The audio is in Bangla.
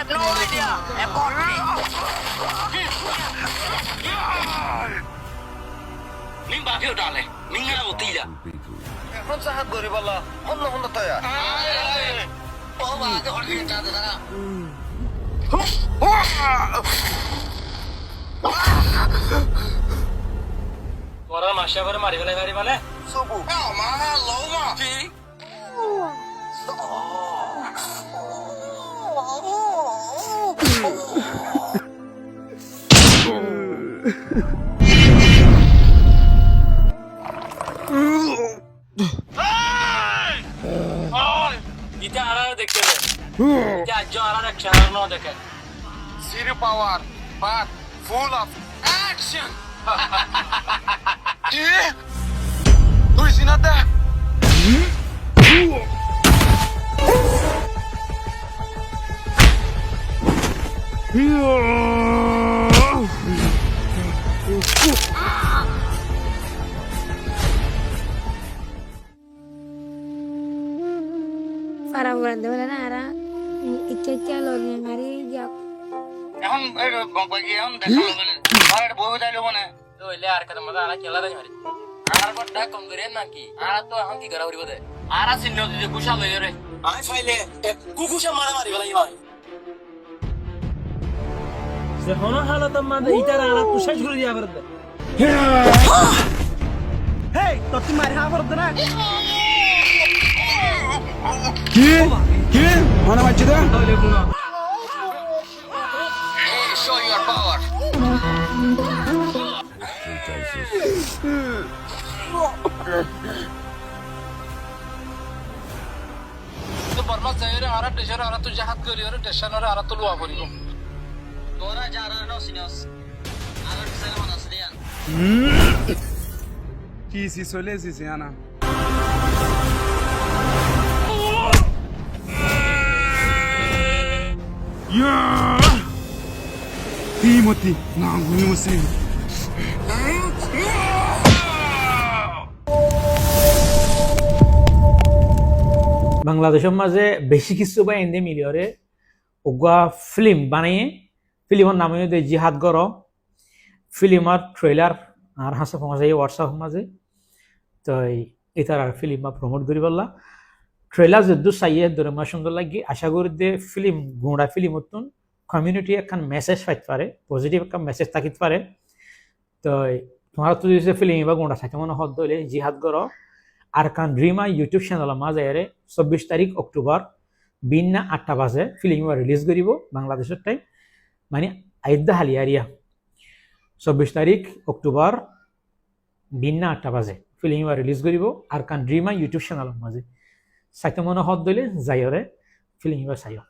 have no idea. Have got me. Mình bảo phiếu trả lại. Mình nghe một tí là. এখন সাহায্য করি বলা হন্য হন্য তয়া ও বাবা ওর কি চাঁদে দাঁড়া তোরা মাসা করে মারি ফেলে গাড়ি মানে সবু মা লো মা কি Kita arah dekat. Kita aja arah dekat channel no dekat. Zero power but full of Action. কি তুই Shrinate Para bulan wala na ara ikekya lo ni ngari jak এখন বাকি এখন দেখা লাগলে আর বউ যাইলো মানে তো এলে আর কথা মজা আর খেলা দেয় মারি আর বড়টা কম করে নাকি আর তো এখন কি করা হইব দে আর সিন যদি কুশা লই রে আই ফাইলে কুকুশা মারা মারি বলাই ভাই যে হন হালত মাঝে ইটার আর তো শেষ করে দিয়া বরদ হেই তো তুই মারি হা বরদ না কি মানে মাঝে Hey, show your power. তো বর্মা যাইরে আর টেশন আর তো জাহাজ করি আর টেশন আর তো লুয়া করিব তোরা যারা নো সিনিয়স আর সেল মনাস দিয়ান কি সি চলে এসেছে আনা Timothy, não, não sei. বাংলাদেশের মাঝে বেশি কিছু বা এনে মিলিয়রে ওগুয়া ফিল্ম বানাইয়ে ফিল্মের নাম হইতে জিহাদ গর ফিল্মার ট্রেলার আর হাসা ফমাজে হোয়াটসঅ্যাপ মাঝে তো এটার আর ফিল্ম প্রমোট করি বললা ট্রেলার যদ্দু চাইয়ে ধরে আমার সুন্দর লাগি আশা করি যে ফিল্ম গুঁড়া ফিল্ম মতন কমিউনিটি একখান মেসেজ পাইতে পারে পজিটিভ একটা মেসেজ থাকিতে পারে তো তোমার তো যে ফিল্ম বা গুঁড়া থাকে মনে হদ হইলে জিহাদ গর আর কান ড্রিমা ইউটিউব চ্যানেল মাঝে 24 তারিখ অক্টোবর বিন্না 8টা বাজে ফিল্ম রিলিজ করিব বাংলাদেশের টাইম মানে আইদা হালিয়ারিয়া 24 তারিখ অক্টোবর বিন্না 8টা বাজে ফিল্ম রিলিজ করিব আর কান ড্রিমা ইউটিউব চ্যানেল মাঝে সাইতে মনে হদ হইলে যাইরে ফিল্ম চাইও